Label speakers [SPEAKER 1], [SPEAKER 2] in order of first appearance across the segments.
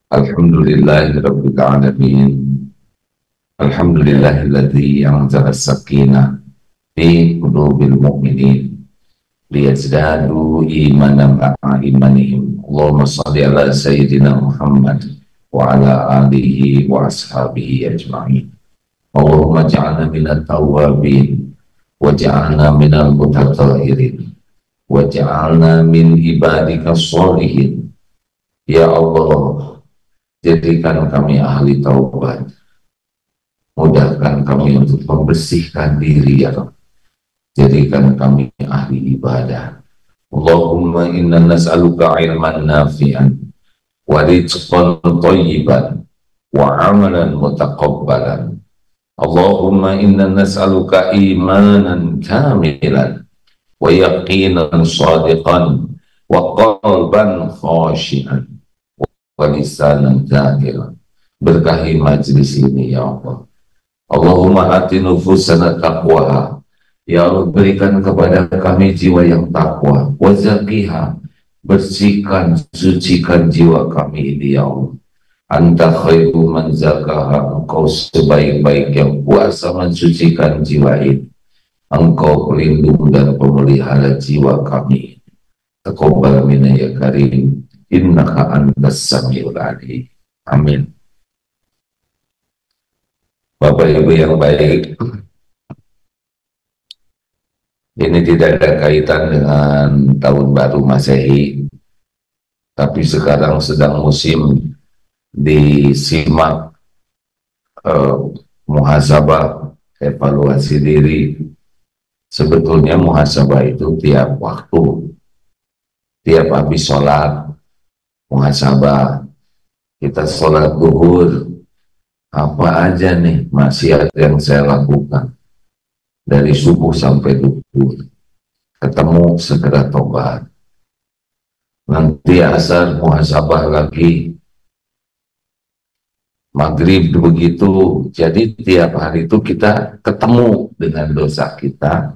[SPEAKER 1] Alhamdulillahirabbil alamin. Alhamdulillahilladzi anzala as-sakinah fi qulubil mu'minin liyazdadu imanan ma'a imanihim. Allahumma shalli ala sayyidina Muhammad wa ala alihi wa ashabihi ajma'in. Allahumma ja'alna minat tawwabin wa ja'alna minal mutatahhirin wa ja'alna min ibadika sholihin. Ya Allah, jadikan kami ahli taubat, mudahkan kami untuk membersihkan diri ya Rabb. Jadikan kami ahli ibadah. Allahumma inna nas'aluka ilman nafi'an wa rizqan thayyiban wa amalan mutaqabbalan. Allahumma inna nas'aluka imanan kamilan wa yaqinan shadiqan wa qalban khashi'an wa lisanan zakiran. Berkahi majlis ini ya Allah. Allahumma ati nufusana taqwaha. Ya Allah, berikan kepada kami jiwa yang takwa. Wa zakiha, bersihkan, sucikan jiwa kami ini ya Allah. Anta khairu man zakaha, engkau sebaik-baik yang kuasa mensucikan jiwa ini. Engkau pelindung dan pemelihara jiwa kami. Taqabbal minna ya karim, innaka antas samiul alim. Amin. Bapak Ibu yang baik, ini tidak ada kaitan dengan tahun baru Masehi, tapi sekarang sedang musim disimak muhasabah, evaluasi diri. Sebetulnya muhasabah itu tiap waktu, tiap habis sholat, muhasabah. Kita sholat zuhur, apa aja nih maksiat yang saya lakukan dari subuh sampai duhur. Ketemu segera tobat. Nanti asar muhasabah lagi, maghrib begitu. Jadi tiap hari itu kita ketemu dengan dosa kita.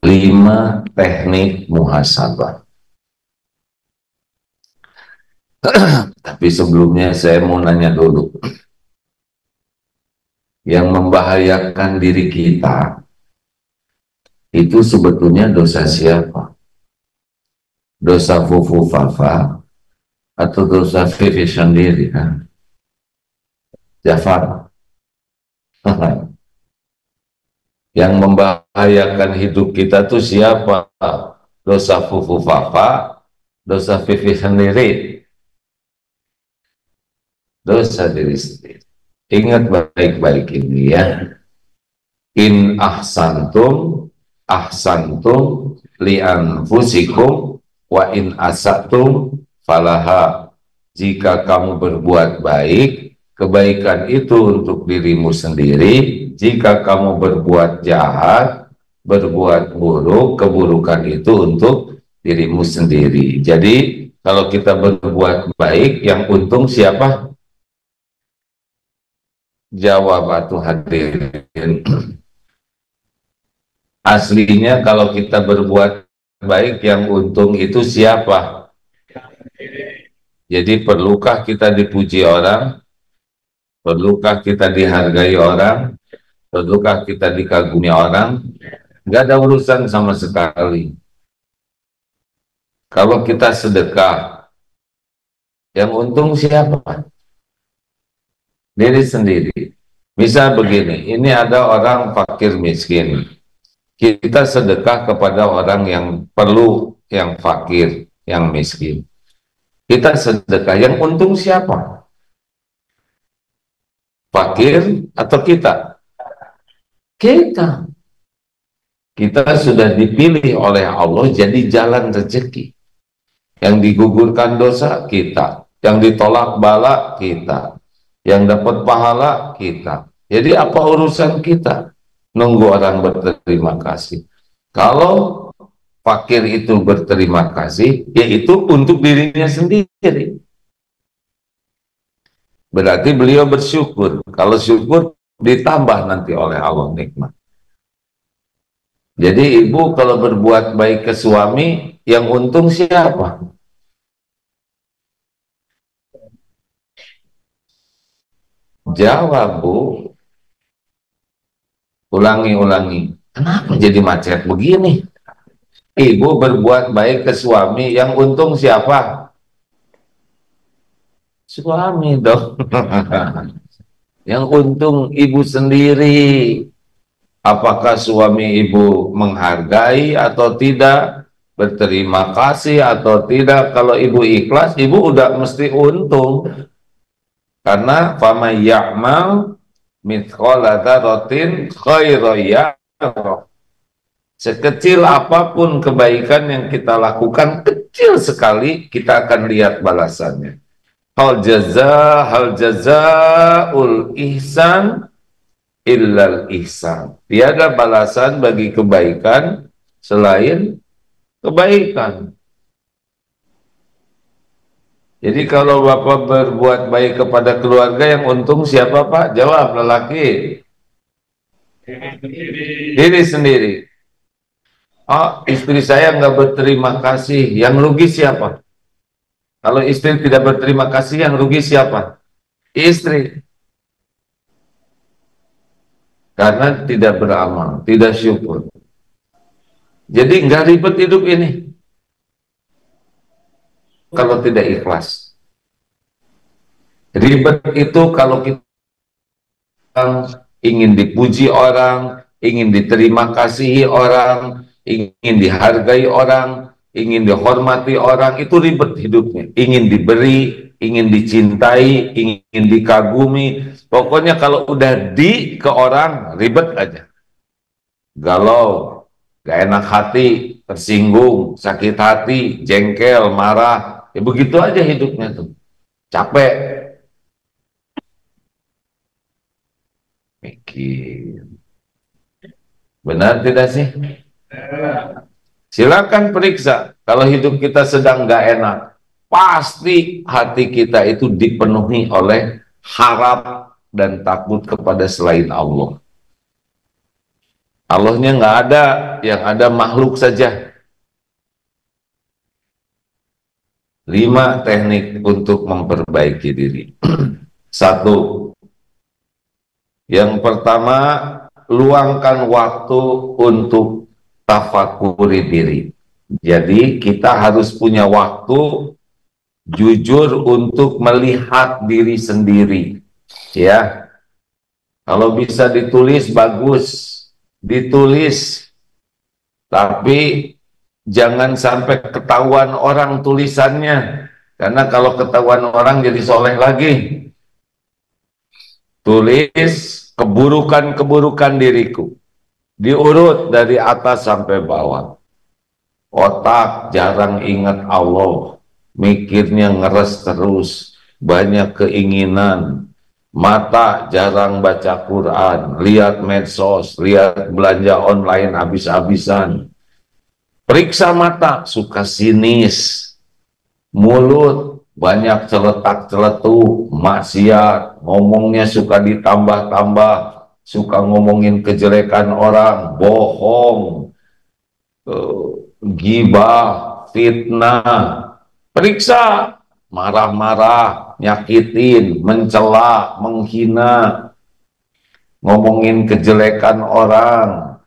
[SPEAKER 1] Lima teknik muhasabah. Tapi sebelumnya saya mau nanya dulu, yang membahayakan diri kita itu sebetulnya dosa siapa? Dosa fufu fafa atau dosa Vivi sendiri? Jafar. Yang membahayakan hidup kita tuh siapa? Dosa fufu fafa, dosa Vivi sendiri, dosa diri sendiri. Ingat baik-baik ini ya. In ahsantum ahsantum li anfusikum wa in asatum falaha. Jika kamu berbuat baik, kebaikan itu untuk dirimu sendiri. Jika kamu berbuat jahat, berbuat buruk, keburukan itu untuk dirimu sendiri. Jadi kalau kita berbuat baik, yang untung siapa? Jawab atuh hadirin. Aslinya kalau kita berbuat baik, yang untung itu siapa? Jadi perlukah kita dipuji orang? Perlukah kita dihargai orang? Perlukah kita dikagumi orang? Nggak ada urusan sama sekali. Kalau kita sedekah, yang untung siapa? Diri sendiri. Misal begini, ini ada orang fakir miskin. Kita sedekah kepada orang yang perlu, yang fakir, yang miskin. Kita sedekah, yang untung siapa? Fakir atau kita? Kita. Kita sudah dipilih oleh Allah jadi jalan rezeki. Yang digugurkan dosa, kita. Yang ditolak bala, kita. Yang dapat pahala, kita. Jadi apa urusan kita? Nunggu orang berterima kasih. Kalau fakir itu berterima kasih, yaitu untuk dirinya sendiri. Berarti beliau bersyukur. Kalau syukur, ditambah nanti oleh Allah nikmat. Jadi ibu kalau berbuat baik ke suami, yang untung siapa? Jawab, Bu. Ulangi. Kenapa jadi macet begini? Ibu berbuat baik ke suami, yang untung siapa? Suami dong. Yang untung ibu sendiri. Apakah suami ibu menghargai atau tidak? Berterima kasih atau tidak? Kalau ibu ikhlas, ibu udah mesti untung. Karena fama ya'mal mithqala dzarratin khairan yarah. Sekecil apapun kebaikan yang kita lakukan, kecil sekali, kita akan lihat balasannya. Hal jazaul ihsan illal ihsan. Tiada balasan bagi kebaikan selain kebaikan. Jadi kalau Bapak berbuat baik kepada keluarga, yang untung siapa, Pak? Jawab, lelaki. Diri sendiri. Oh, istri saya nggak berterima kasih. Yang rugi siapa? Kalau istri tidak berterima kasih, yang rugi siapa? Istri. Karena tidak beramal, tidak syukur. Jadi nggak ribet hidup ini kalau tidak ikhlas. Ribet itu kalau kita ingin dipuji orang, ingin diterima kasihi orang, ingin dihargai orang, ingin dihormati orang, itu ribet hidupnya. Ingin diberi, ingin dicintai, ingin dikagumi. Pokoknya kalau udah ke orang, ribet aja. Galau, gak enak hati, tersinggung, sakit hati, jengkel, marah. Ya begitu aja hidupnya tuh. Capek. Mikir. Benar tidak sih? Silakan periksa. Kalau hidup kita sedang gak enak, pasti hati kita itu dipenuhi oleh harap dan takut kepada selain Allah. Allahnya nggak ada, yang ada makhluk saja. 5 teknik untuk memperbaiki diri. 1. Yang pertama, luangkan waktu untuk tafakuri diri. Jadi kita harus punya waktu jujur untuk melihat diri sendiri. Ya, kalau bisa ditulis bagus, ditulis, tapi jangan sampai ketahuan orang tulisannya, karena kalau ketahuan orang jadi soleh lagi. Tulis keburukan-keburukan diriku, diurut dari atas sampai bawah. Otak jarang ingat Allah, mikirnya ngeres terus, banyak keinginan. Mata jarang baca Quran, lihat medsos, lihat belanja online habis-habisan. Periksa mata, suka sinis. Mulut, banyak celetak-celetuk, maksiat, ngomongnya suka ditambah-tambah, suka ngomongin kejelekan orang, bohong, gibah, fitnah. Periksa, marah-marah, nyakitin, mencela, menghina, ngomongin kejelekan orang,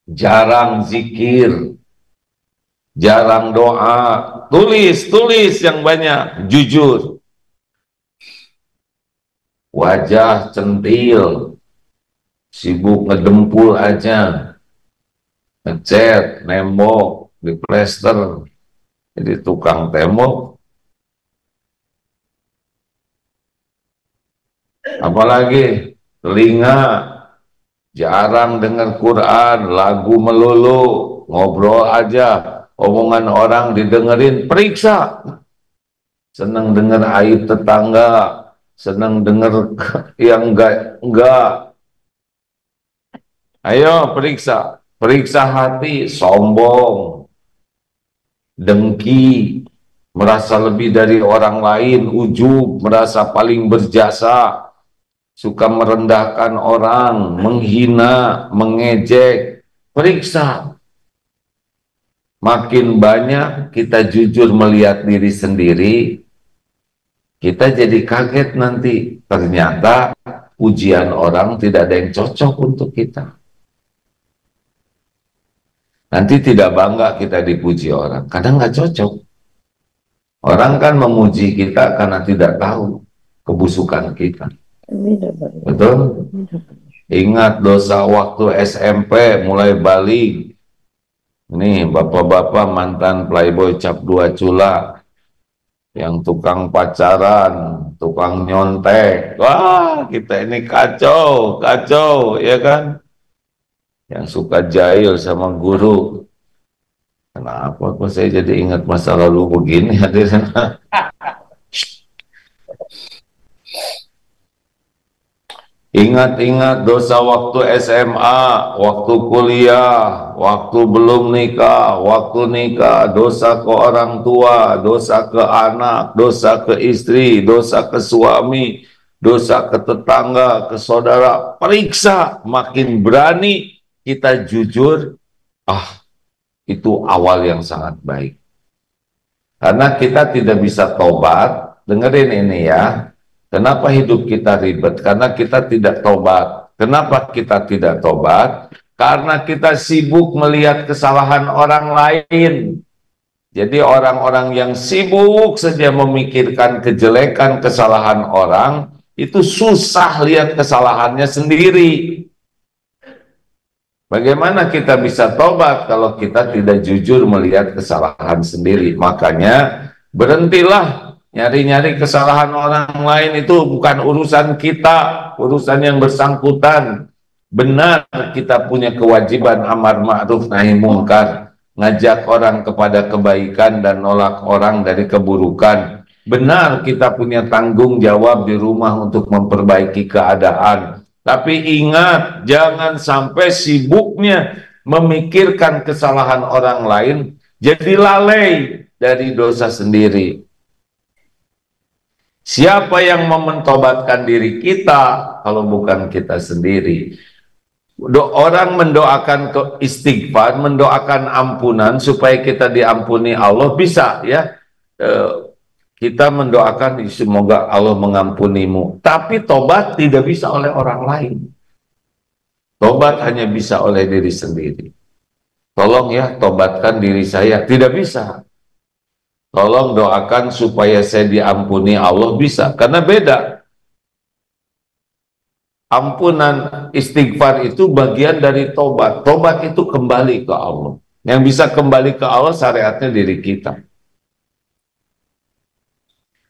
[SPEAKER 1] jarang zikir, jarang doa. Tulis yang banyak, jujur. Wajah centil, sibuk ngedempul aja, ngecat, nembok, diplester, jadi tukang tembok. Apalagi telinga, jarang dengar Quran, lagu melulu, ngobrol aja, omongan orang didengerin. Periksa, senang dengar aib tetangga, senang dengar yang enggak. Ayo periksa hati, sombong, dengki, merasa lebih dari orang lain, ujub, merasa paling berjasa, suka merendahkan orang, menghina, mengejek, periksa. Makin banyak kita jujur melihat diri sendiri, kita jadi kaget nanti. Ternyata pujian orang tidak ada yang cocok untuk kita. Nanti tidak bangga kita dipuji orang, kadang nggak cocok. Orang kan memuji kita karena tidak tahu kebusukan kita. Betul? Ingat dosa waktu SMP mulai balik. Ini bapak-bapak mantan playboy cap 2 cula, yang tukang pacaran, tukang nyontek. Wah, kita ini kacau, kacau, ya kan? Yang suka jahil sama guru. Kenapa kok saya jadi ingat masa lalu begini hadirin? Ingat-ingat dosa waktu SMA, waktu kuliah, waktu belum nikah, waktu nikah, dosa ke orang tua, dosa ke anak, dosa ke istri, dosa ke suami, dosa ke tetangga, ke saudara. Periksa, makin berani kita jujur, itu awal yang sangat baik. Karena kita tidak bisa tobat, dengerin ini ya. Kenapa hidup kita ribet? Karena kita tidak tobat. Kenapa kita tidak tobat? Karena kita sibuk melihat kesalahan orang lain. Jadi orang-orang yang sibuk saja memikirkan kejelekan, kesalahan orang, itu susah lihat kesalahannya sendiri. Bagaimana kita bisa tobat kalau kita tidak jujur melihat kesalahan sendiri? Makanya berhentilah nyari-nyari kesalahan orang lain, itu bukan urusan kita, urusan yang bersangkutan. Benar kita punya kewajiban amar ma'ruf nahi mungkar, ngajak orang kepada kebaikan dan nolak orang dari keburukan. Benar kita punya tanggung jawab di rumah untuk memperbaiki keadaan. Tapi ingat, jangan sampai sibuknya memikirkan kesalahan orang lain jadi lalai dari dosa sendiri. Siapa yang mementobatkan diri kita kalau bukan kita sendiri? Orang mendoakan ke istighfar, mendoakan ampunan supaya kita diampuni Allah, bisa ya. Kita mendoakan semoga Allah mengampunimu. Tapi tobat tidak bisa oleh orang lain. Tobat hanya bisa oleh diri sendiri. Tolong ya, tobatkan diri saya. Tidak bisa. Tolong doakan supaya saya diampuni Allah, bisa. Karena beda. Ampunan istighfar itu bagian dari tobat. Tobat itu kembali ke Allah. Yang bisa kembali ke Allah syariatnya diri kita.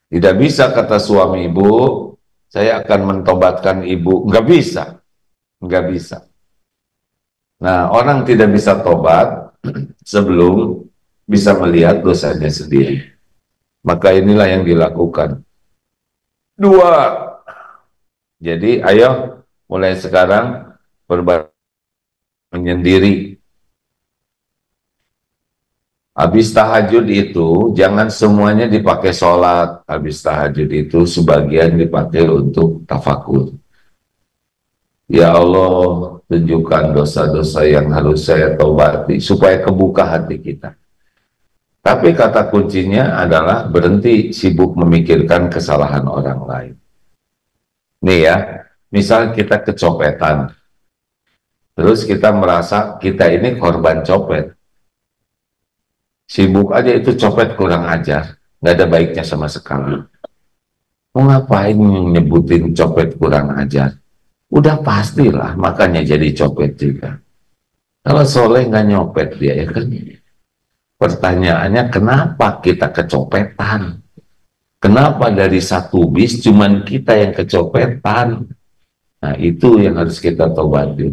[SPEAKER 1] Tidak bisa kata suami ibu, saya akan mentobatkan ibu. Nggak bisa. Nggak bisa. Nah, orang tidak bisa tobat sebelum bisa melihat dosanya sendiri. Maka inilah yang dilakukan. 2. Jadi ayo mulai sekarang menyendiri. Habis tahajud itu jangan semuanya dipakai sholat. Habis tahajud itu sebagian dipakai untuk tafakur. Ya Allah, tunjukkan dosa-dosa yang harus saya tobati supaya kebuka hati kita. Tapi kata kuncinya adalah berhenti sibuk memikirkan kesalahan orang lain. Nih ya, misal kita kecopetan, terus kita merasa kita ini korban copet. Sibuk aja itu copet kurang ajar, nggak ada baiknya sama sekali. Mau ngapain nyebutin copet kurang ajar? Udah pastilah, makanya jadi copet juga. Kalau soleh nggak nyopet dia, ya kan? Pertanyaannya, kenapa kita kecopetan? Kenapa dari satu bis cuman kita yang kecopetan? Nah, itu yang harus kita tobati.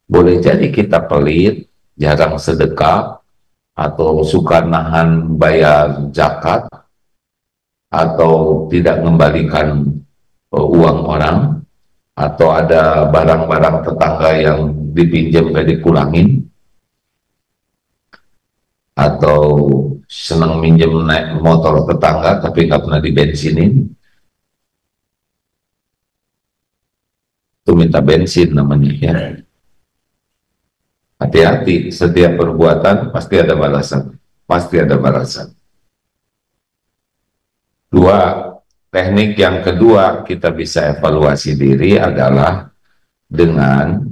[SPEAKER 1] Boleh jadi kita pelit, jarang sedekah, atau suka nahan bayar zakat, atau tidak mengembalikan uang orang, atau ada barang-barang tetangga yang dipinjam gak dikurangin, atau senang minjem naik motor tetangga tapi nggak pernah dibensinin. Itu minta bensin namanya ya. Hati-hati, setiap perbuatan pasti ada balasan. Pasti ada balasan. Dua, teknik yang kedua kita bisa evaluasi diri adalah dengan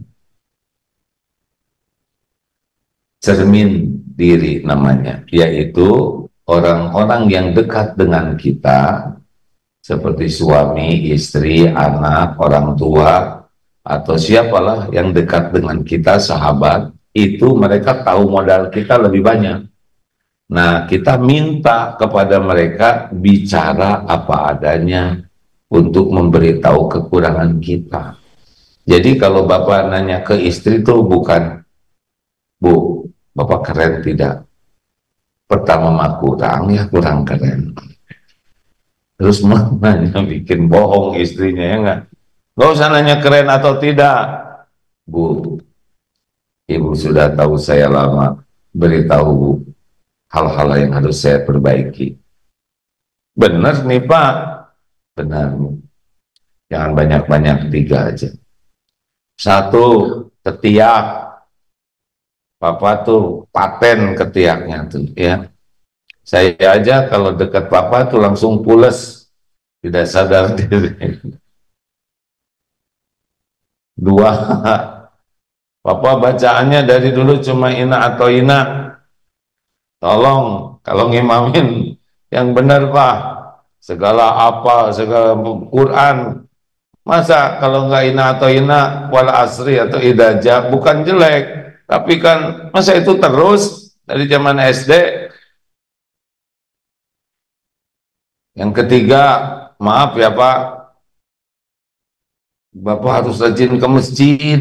[SPEAKER 1] cermin diri namanya, yaitu orang-orang yang dekat dengan kita seperti suami, istri, anak, orang tua, atau siapalah yang dekat dengan kita, sahabat, itu mereka tahu modal kita lebih banyak. Nah, kita minta kepada mereka bicara apa adanya untuk memberitahu kekurangan kita. Jadi kalau Bapak nanya ke istri itu bukan, Bu, Bapak keren tidak? Pertama mah kurang, ya kurang keren. Terus nanya bikin bohong istrinya ya enggak? Gak usah nanya keren atau tidak. Bu, Ibu sudah tahu saya lama, beritahu hal-hal yang harus saya perbaiki. Benar nih Pak, benar. Jangan banyak-banyak, 3 aja. 1, ketiak. Papa tuh paten ketiaknya tuh ya. Saya aja kalau dekat Papa tuh langsung pules, tidak sadar diri. 2, Papa bacaannya dari dulu cuma ina atau ina. Tolong kalau ngimamin yang benar Pak. Segala apa, segala Quran. Masa kalau nggak ina atau ina, wal asri atau idaja, bukan jelek. Tapi kan masa itu terus dari zaman SD. Yang ketiga, maaf ya Pak, Bapak harus rajin ke masjid.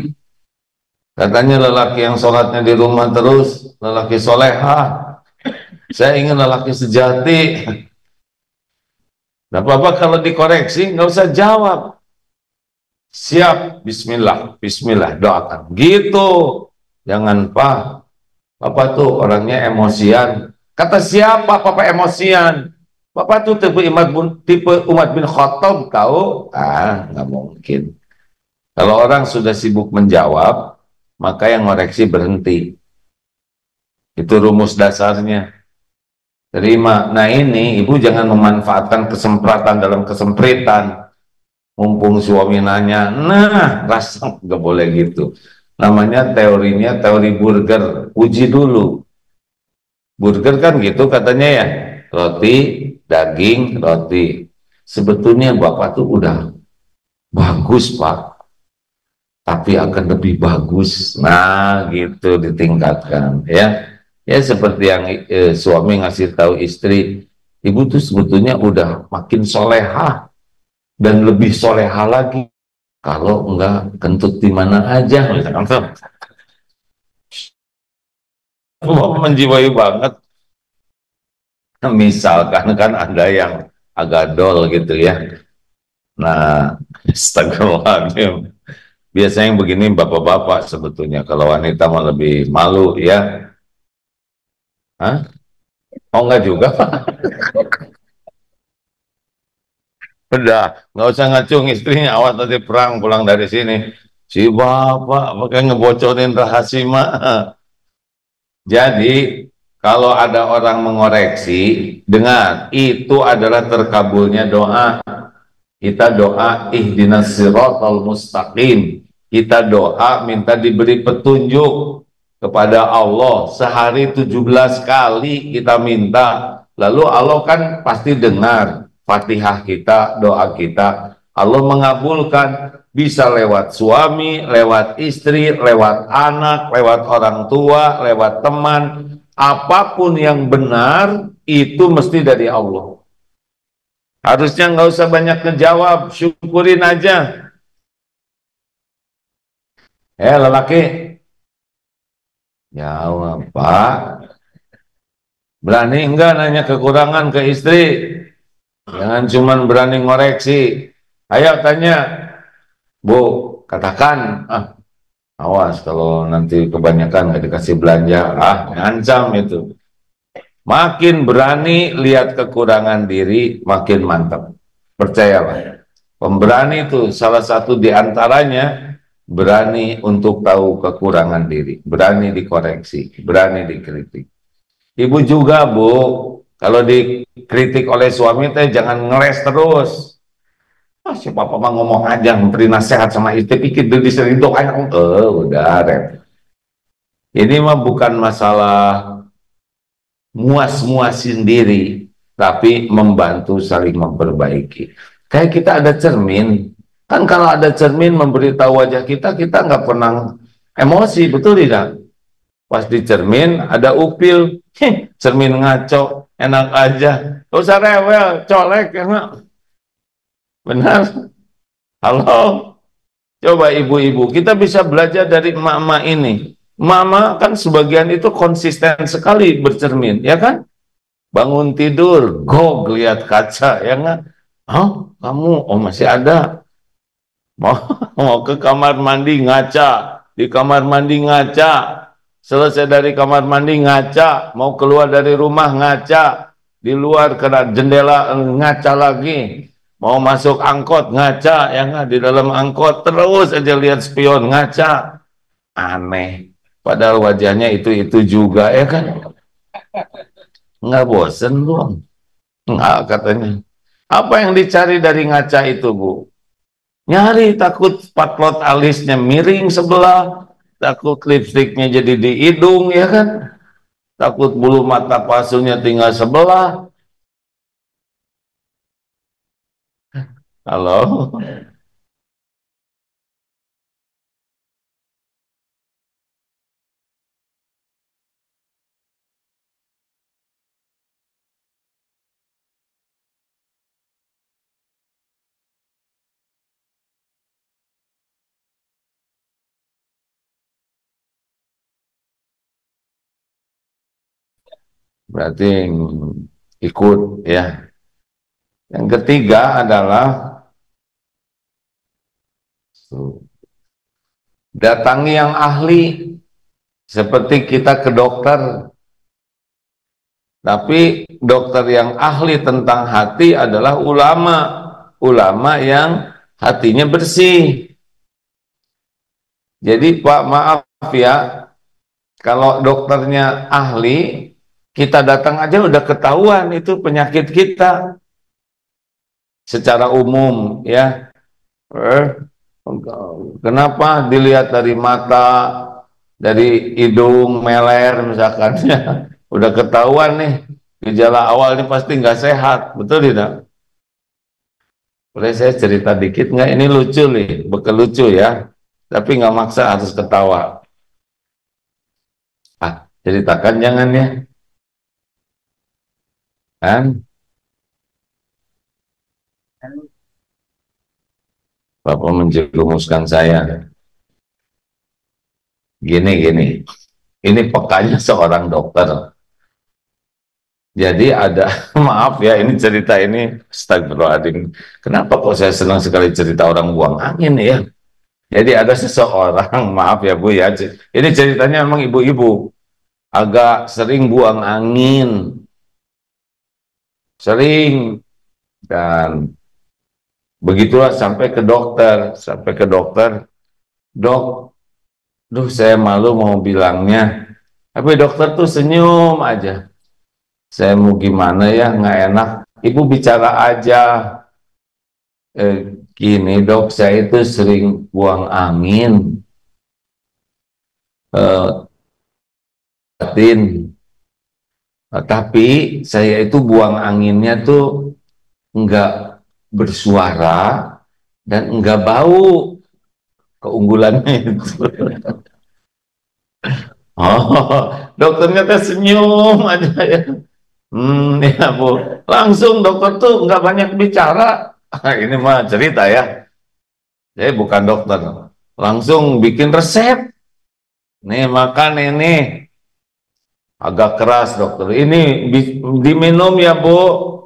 [SPEAKER 1] Katanya lelaki yang sholatnya di rumah terus, lelaki solehah. Saya ingin lelaki sejati. Nah Bapak kalau dikoreksi nggak usah jawab. Siap, bismillah, bismillah, doakan. Gitu. Jangan Pak, Bapak tuh orangnya emosian. Kata siapa Bapak emosian? Bapak tuh tipe Umar bin Khattab tahu? Ah, nggak mungkin. Kalau orang sudah sibuk menjawab, maka yang ngoreksi berhenti. Itu rumus dasarnya. Terima. Nah ini, ibu jangan memanfaatkan kesempatan dalam kesempritan. Mumpung suami nanya, nah rasa nggak boleh gitu. Namanya teorinya teori burger. Uji dulu. Burger kan gitu katanya ya. Roti, daging, roti. Sebetulnya Bapak tuh udah bagus Pak, tapi akan lebih bagus. Nah gitu ditingkatkan ya. Ya seperti yang suami ngasih tahu istri, ibu tuh sebetulnya udah makin solehah dan lebih solehah lagi. Kalau enggak kentut di mana aja, misalkan. Menjiwai banget. Misalkan kan ada yang agak dol gitu ya. Nah, astagfirullahaladzim. Biasanya yang begini bapak-bapak sebetulnya. Kalau wanita mah lebih malu ya. Hah? Oh enggak juga Pak. Udah, nggak usah ngacung istrinya. Awas nanti perang pulang dari sini. Si bapak pakai ngebocorin rahasia. Jadi kalau ada orang mengoreksi, dengar, itu adalah terkabulnya doa. Kita doa ihdinas siratal mustaqim. Kita doa minta diberi petunjuk kepada Allah. Sehari 17 kali kita minta. Lalu Allah kan pasti dengar Fatihah kita, doa kita. Allah mengabulkan, bisa lewat suami, lewat istri, lewat anak, lewat orang tua, lewat teman. Apapun yang benar itu mesti dari Allah. Harusnya nggak usah banyak ngejawab, syukurin aja. Lelaki, jawab Pak. Berani enggak nanya kekurangan ke istri? Jangan cuman berani ngoreksi. Ayo tanya, Bu, katakan. Awas kalau nanti kebanyakan nggak dikasih belanja. Ngancam itu. Makin berani lihat kekurangan diri, makin mantap. Percayalah. Pemberani itu salah satu di antaranya berani untuk tahu kekurangan diri, berani dikoreksi, berani dikritik. Ibu juga, Bu, kalau dikritik oleh suami teh jangan ngeles terus. Ah, si papa mah ngomong aja, memberi nasihat sama istri, pikir diri sendiri itu anak, udah, Rep. Ini mah bukan masalah muas-muasin diri, tapi membantu saling memperbaiki. Kayak kita ada cermin, kan kalau ada cermin memberitahu wajah kita, kita nggak pernah emosi, betul tidak? Pas di cermin ada upil, cermin ngaco, enak aja, gak usah rewel, colek, enak. Benar? Halo? Coba ibu-ibu, kita bisa belajar dari emak-emak ini. Mama kan sebagian itu konsisten sekali bercermin, ya kan? Bangun tidur, lihat kaca, ya nggak? Oh, kamu, oh masih ada. Mau, mau ke kamar mandi ngaca, di kamar mandi ngaca, selesai dari kamar mandi ngaca, mau keluar dari rumah ngaca, di luar kena jendela ngaca lagi, mau masuk angkot ngaca, ya nggak? Di dalam angkot terus aja lihat spion ngaca, aneh. Padahal wajahnya itu juga, ya kan? Nggak bosen dong? Nggak katanya. Apa yang dicari dari ngaca itu, Bu? Nyari takut patlot alisnya miring sebelah, takut lipstiknya jadi di hidung, ya kan? Takut bulu mata palsunya tinggal sebelah. Halo? Berarti ikut, ya. Yang ketiga adalah datangi yang ahli, seperti kita ke dokter. Tapi dokter yang ahli tentang hati adalah ulama, ulama yang hatinya bersih. Jadi Pak, maaf ya, kalau dokternya ahli, kita datang aja udah ketahuan itu penyakit kita secara umum, ya. Kenapa? Dilihat dari mata, dari hidung, meler misalkan, ya. Udah ketahuan nih, gejala awal ini pasti nggak sehat, betul tidak? Boleh saya cerita dikit nggak? Ini lucu nih, bekal lucu ya, tapi nggak maksa harus ketawa. Ah, ceritakan jangan ya, kan? Bapak menjerumuskan saya. Gini, ini pekanya seorang dokter. Jadi ada, maaf ya, ini cerita ini, astagfirullahaladzim. Kenapa kok saya senang sekali cerita orang buang angin ya? Jadi ada seseorang, maaf ya Bu ya, ini ceritanya memang ibu-ibu, agak sering buang angin, sering, dan begitulah sampai ke dokter, dok, duh saya malu mau bilangnya, tapi dokter tuh senyum aja. Saya mau gimana ya, nggak enak. Ibu bicara aja. Gini dok, saya itu sering buang angin, batin. Tapi saya itu buang anginnya tuh nggak bersuara dan nggak bau, keunggulannya itu. Oh, dokternya teh senyum aja ya. Ya Bu. Langsung dokter tuh nggak banyak bicara. Ini mah cerita ya. Saya bukan dokter. Langsung bikin resep. Nih makan ini. Agak keras dokter. Ini diminum ya Bu.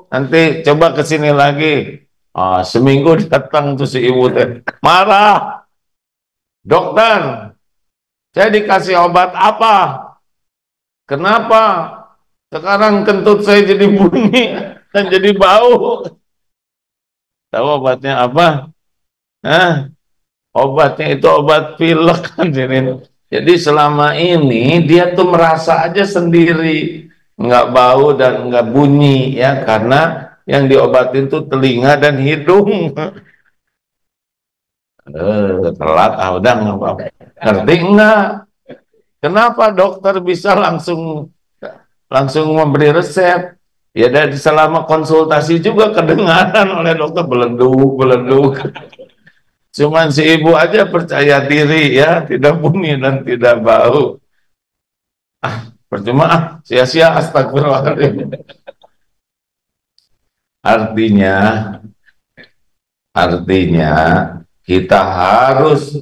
[SPEAKER 1] Nanti coba ke sini lagi. Seminggu datang tuh si ibu teh. Marah. Dokter, saya dikasih obat apa? Kenapa? Sekarang kentut saya jadi bunyi dan jadi bau. Tahu obatnya apa? Hah? Obatnya itu obat pilek kan ini. Jadi selama ini dia tuh merasa aja sendiri, nggak bau dan nggak bunyi ya, karena yang diobatin tuh telinga dan hidung. Telat, udah nggak apa-apa. Ngerti enggak? Kenapa dokter bisa langsung langsung memberi resep? Ya dari selama konsultasi juga kedengaran oleh dokter beleduk, beleduk. Cuman si ibu aja percaya diri ya, tidak bunyi dan tidak bau. Percuma, sia-sia, astagfirullahaladzim. Artinya, artinya kita harus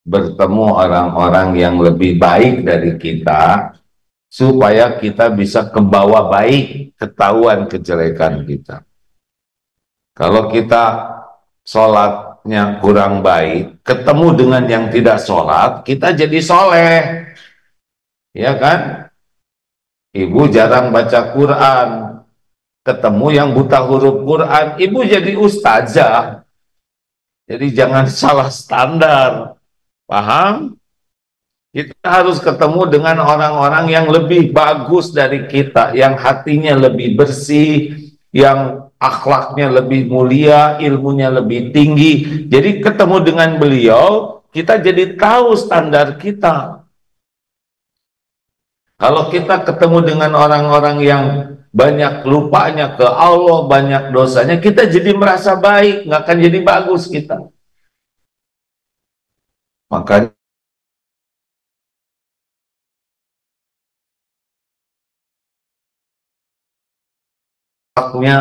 [SPEAKER 1] bertemu orang-orang yang lebih baik dari kita supaya kita bisa ke bawah baik, ketahuan kejelekan kita. Kalau kita sholatnya kurang baik, ketemu dengan yang tidak sholat, kita jadi soleh, ya kan? Ibu jarang baca Quran, ketemu yang buta huruf Quran, ibu jadi ustazah. Jadi jangan salah standar, paham? Kita harus ketemu dengan orang-orang yang lebih bagus dari kita, yang hatinya lebih bersih, yang akhlaknya lebih mulia, ilmunya lebih tinggi. Jadi ketemu dengan beliau, kita jadi tahu standar kita. Kalau kita ketemu dengan orang-orang yang banyak lupanya ke Allah, banyak dosanya, kita jadi merasa baik, nggak akan jadi bagus kita. Makanya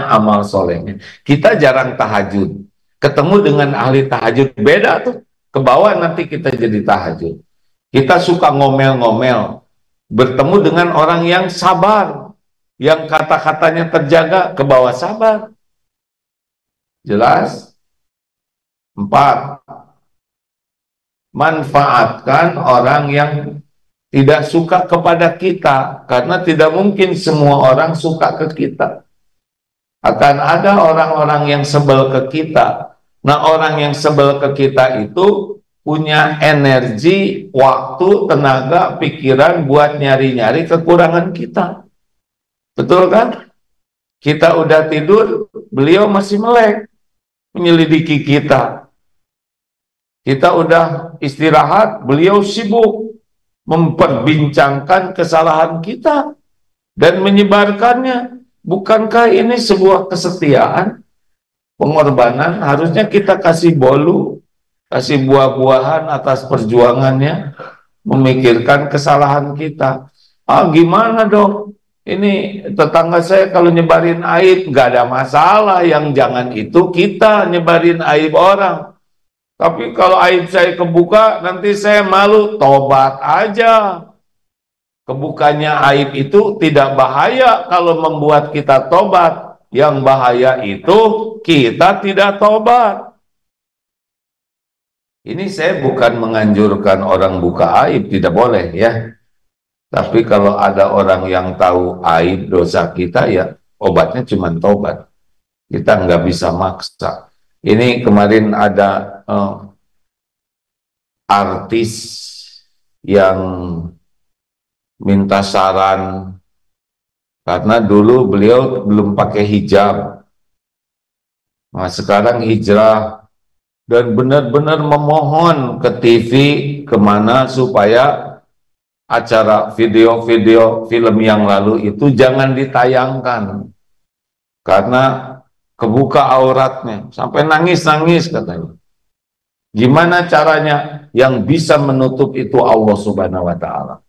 [SPEAKER 1] amal solehnya. Kita jarang tahajud. Ketemu dengan ahli tahajud, beda tuh. Ke bawah nanti kita jadi tahajud. Kita suka ngomel-ngomel. Bertemu dengan orang yang sabar. Yang kata-katanya terjaga, ke bawah sabar. Jelas? 4. Manfaatkan orang yang tidak suka kepada kita. Karena tidak mungkin semua orang suka ke kita. Akan ada orang-orang yang sebel ke kita. Nah, orang yang sebel ke kita itu punya energi, waktu, tenaga, pikiran buat nyari-nyari kekurangan kita. Betul kan? Kita udah tidur, beliau masih melek, menyelidiki kita. Kita udah istirahat, beliau sibuk memperbincangkan kesalahan kita dan menyebarkannya. Bukankah ini sebuah kesetiaan, pengorbanan? Harusnya kita kasih bolu, kasih buah-buahan atas perjuangannya, memikirkan kesalahan kita. Gimana dong? Ini tetangga saya kalau nyebarin aib, nggak ada masalah. Yang jangan itu kita nyebarin aib orang. Tapi kalau aib saya kebuka, nanti saya malu, tobat aja. Kebukanya aib itu tidak bahaya kalau membuat kita tobat. Yang bahaya itu kita tidak tobat. Ini saya bukan menganjurkan orang buka aib, tidak boleh ya. Tapi kalau ada orang yang tahu aib dosa kita, ya obatnya cuma tobat. Kita nggak bisa maksa. Ini kemarin ada artis yang minta saran karena dulu beliau belum pakai hijab. Nah, sekarang hijrah dan benar-benar memohon ke TV kemana supaya acara video-video film yang lalu itu jangan ditayangkan karena kebuka auratnya sampai nangis-nangis katanya. Gimana caranya? Yang bisa menutup itu Allah Subhanahu wa Ta'ala.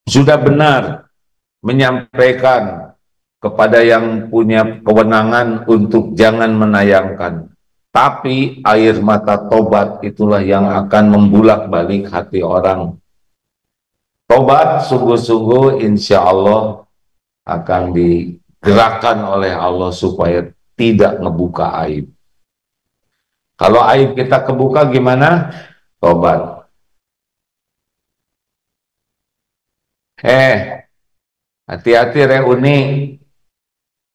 [SPEAKER 1] Sudah benar menyampaikan kepada yang punya kewenangan untuk jangan menayangkan. Tapi air mata tobat itulah yang akan membulak-balik hati orang. Tobat sungguh-sungguh insya Allah akan digerakkan oleh Allah supaya tidak ngebuka aib. Kalau aib kita kebuka gimana? Tobat. Hati-hati reuni.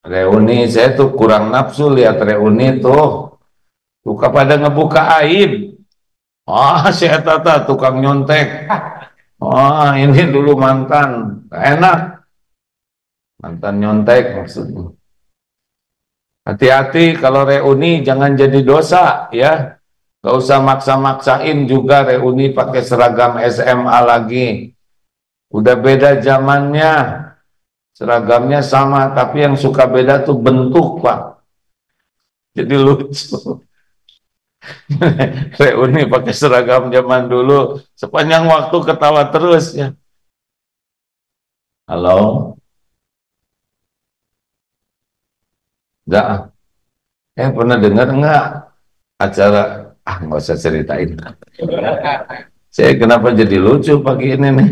[SPEAKER 1] Reuni saya tuh kurang nafsu lihat reuni tuh. Buka pada ngebuka aib. Ah, saya tata tukang nyontek. Oh, ini dulu mantan. Enak. Mantan nyontek maksudnya. Hati-hati kalau reuni jangan jadi dosa ya. Gak usah maksa-maksain juga reuni pakai seragam SMA lagi. Udah beda zamannya. Seragamnya sama, tapi yang suka beda tuh bentuk, Pak. Jadi lucu. Reuni pakai seragam zaman dulu. Sepanjang waktu ketawa terus ya. Halo? Enggak. Pernah dengar enggak acara, nggak usah ceritain. Saya kenapa jadi lucu pagi ini nih?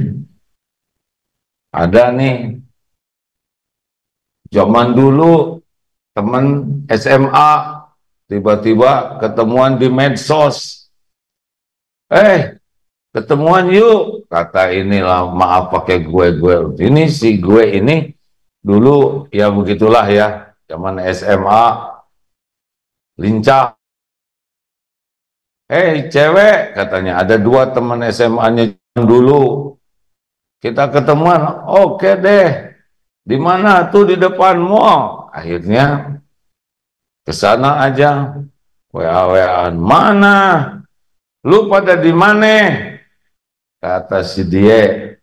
[SPEAKER 1] Ada nih, zaman dulu teman SMA tiba-tiba ketemuan di medsos. Ketemuan yuk, kata inilah, maaf pakai gue. Ini si gue ini dulu ya begitulah ya, zaman SMA lincah. Cewek katanya, ada dua teman SMA-nya dulu. Kita ketemuan, oke deh. Di mana tuh? Di depan mall. Akhirnya ke sana aja. WA-WAan, mana? Lu pada di mana? Kata si dia,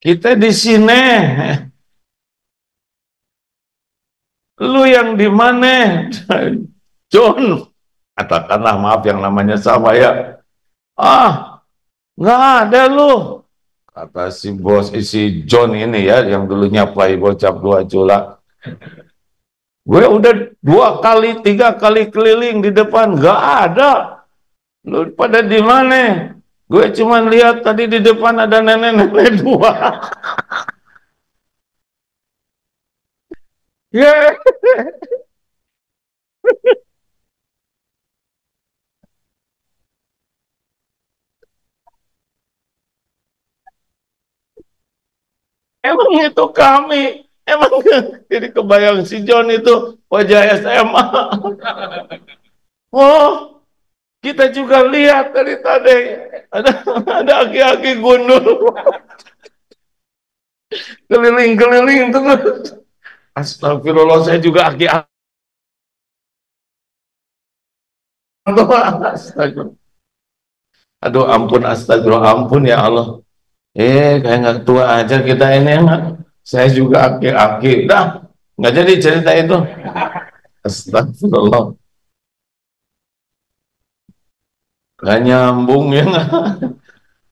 [SPEAKER 1] kita di sini. Lu yang di mana? John, katakanlah maaf yang namanya sama ya. Nggak ada lu. Kata si bos, si John ini ya, yang dulunya playboy cap dua cula. Gue udah 2 kali, 3 kali keliling di depan, nggak ada. Lu pada di mana? Gue cuma lihat tadi di depan ada nenek-nenek dua. Ya, emang itu kami. Emang jadi kebayang si John itu wajah SMA. Oh, kita juga lihat dari tadi ada aki-aki gundul keliling-keliling terus. Astagfirullah, saya juga aki-aki. Astagfirullah. Aduh ampun, astagfirullah, ampun ya Allah. Kayak nggak tua aja kita ini enak. Saya juga aki-aki. Dah, nggak jadi cerita itu. Astagfirullah. Gak nyambung ya.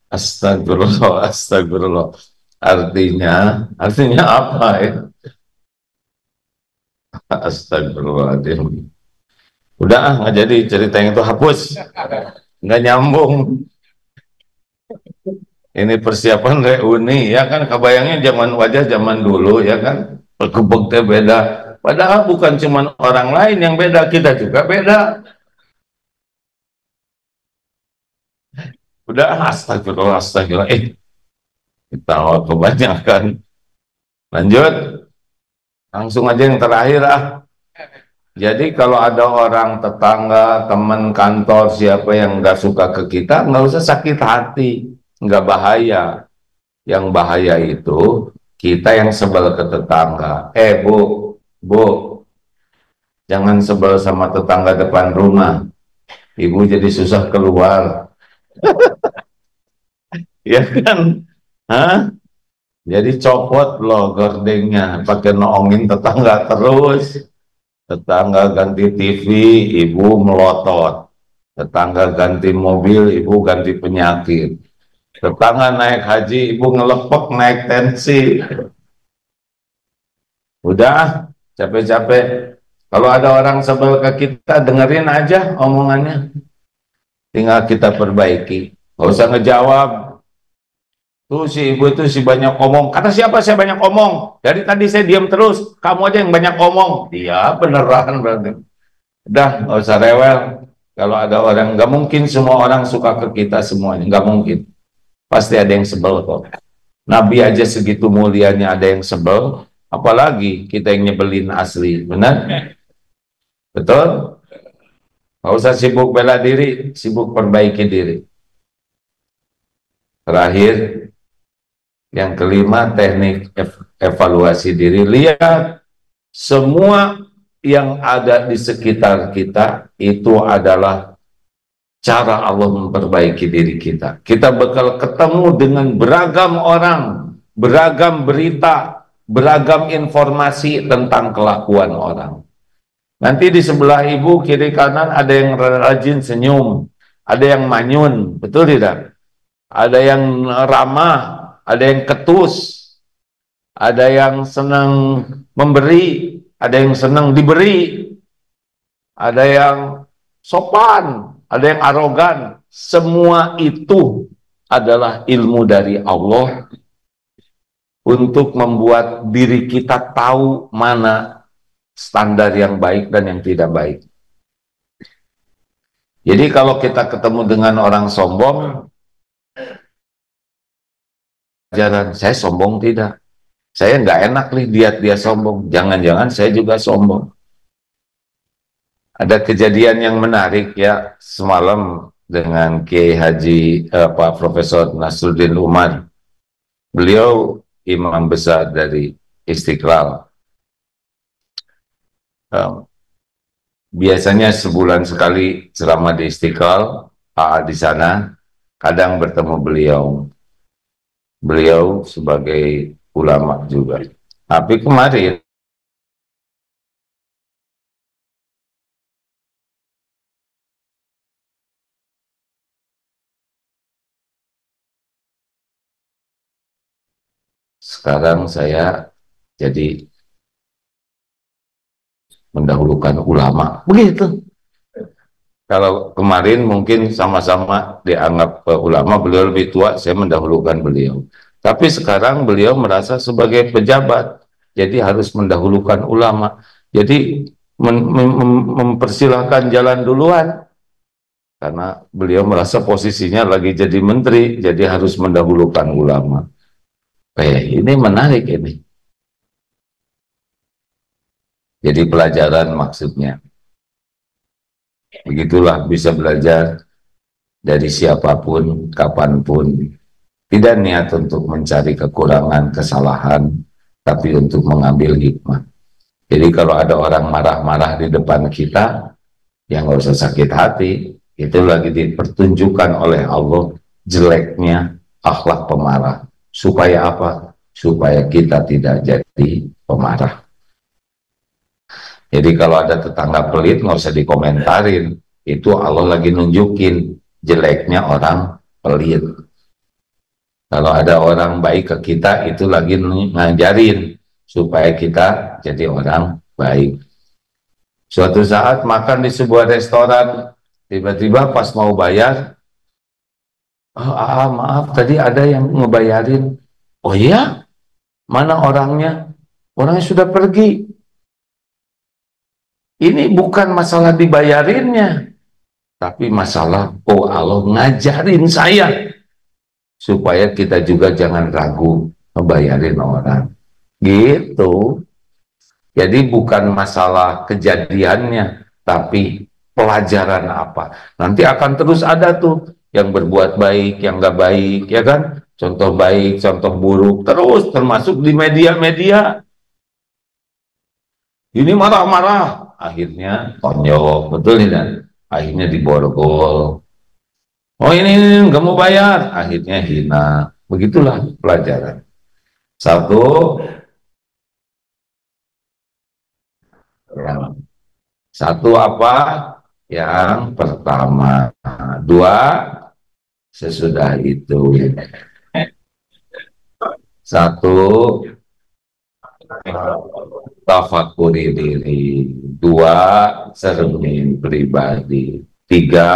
[SPEAKER 1] Astagfirullah, astagfirullah. Artinya apa ya? Astagfirullahaladzim. Udah nggak jadi cerita yang itu, hapus. Nggak nyambung. Ini persiapan reuni ya kan, kebayangnya zaman wajah zaman dulu ya kan, berkebuknya beda. Padahal bukan cuma orang lain yang beda, kita juga beda. Udah, astagfirullah, astagfirullah. Kita kebanyakan. Lanjut, langsung aja yang terakhir ah. Jadi kalau ada orang tetangga, teman kantor, siapa yang nggak suka ke kita, nggak usah sakit hati, nggak bahaya. Yang bahaya itu kita yang sebel ke tetangga. Bu, jangan sebel sama tetangga depan rumah. Ibu jadi susah keluar. Ya kan? Hah? Jadi copot loh gordengnya, pakai noongin tetangga terus. Tetangga ganti TV, ibu melotot. Tetangga ganti mobil, ibu ganti penyakit. Tetangga naik haji, ibu ngelepek naik tensi. Udah, capek-capek. Kalau ada orang sebel ke kita, dengerin aja omongannya. Tinggal kita perbaiki. Gak usah ngejawab. Tuh si ibu itu si banyak omong. Kata siapa saya banyak omong? Dari tadi saya diam terus. Kamu aja yang banyak omong. Iya beneran berarti. Udah nggak usah rewel. Kalau ada orang, nggak mungkin semua orang suka ke kita semuanya. Nggak mungkin. Pasti ada yang sebel kok. Nabi aja segitu mulianya ada yang sebel, apalagi kita yang nyebelin asli, benar? Betul? Nggak usah sibuk bela diri, sibuk perbaiki diri. Terakhir, yang kelima, teknik evaluasi diri. Lihat, semua yang ada di sekitar kita itu adalah cara Allah memperbaiki diri kita. Kita bakal ketemu dengan beragam orang, beragam berita, beragam informasi tentang kelakuan orang. Nanti di sebelah ibu, kiri kanan ada yang rajin senyum, ada yang manyun, betul tidak? Ada yang ramah, ada yang ketus, ada yang senang memberi, ada yang senang diberi, ada yang sopan, ada yang arogan. Semua itu adalah ilmu dari Allah untuk membuat diri kita tahu mana standar yang baik dan yang tidak baik. Jadi kalau kita ketemu dengan orang sombong, ajaran saya sombong tidak. Saya nggak enak nih lihat dia sombong. Jangan-jangan saya juga sombong. Ada kejadian yang menarik ya semalam dengan Kiai Haji Pak Profesor Nasruddin Umar. Beliau imam besar dari Istiqlal. Biasanya sebulan sekali ceramah di Istiqlal, di sana. Kadang bertemu beliau. Beliau sebagai ulama juga. Tapi kemarin sekarang saya jadi mendahulukan ulama. Begitu. Kalau kemarin mungkin sama-sama dianggap ulama, beliau lebih tua, saya mendahulukan beliau. Tapi sekarang beliau merasa sebagai pejabat, jadi harus mendahulukan ulama. Jadi mempersilahkan jalan duluan, karena beliau merasa posisinya lagi jadi menteri, jadi harus mendahulukan ulama. Ini menarik ini. Jadi pelajaran maksudnya. Begitulah bisa belajar dari siapapun, kapanpun. Tidak niat untuk mencari kekurangan, kesalahan, tapi untuk mengambil hikmah. Jadi kalau ada orang marah-marah di depan kita, ya nggak usah sakit hati. Itu lagi dipertunjukkan oleh Allah jeleknya akhlak pemarah. Supaya apa? Supaya kita tidak jadi pemarah. Jadi kalau ada tetangga pelit, nggak usah dikomentarin. Itu Allah lagi nunjukin jeleknya orang pelit. Kalau ada orang baik ke kita, itu lagi ngajarin supaya kita jadi orang baik. Suatu saat makan di sebuah restoran, tiba-tiba pas mau bayar, oh, maaf tadi ada yang ngebayarin. Oh iya? Mana orangnya? Orangnya sudah pergi. Ini bukan masalah dibayarinnya, tapi masalah, oh Allah ngajarin saya supaya kita juga jangan ragu ngebayarin orang. Gitu. Jadi bukan masalah kejadiannya, tapi pelajaran apa. Nanti akan terus ada tuh yang berbuat baik, yang nggak baik, ya kan? Contoh baik, contoh buruk, terus termasuk di media-media. Ini marah-marah, akhirnya tonjok, betul tidak? Akhirnya diborgol. Oh ini nggak mau bayar, akhirnya hina. Begitulah pelajaran. Satu, ya. Satu apa? Yang pertama. Dua, sesudah itu. Satu, tafakuri diri. Dua, cermin pribadi. Tiga,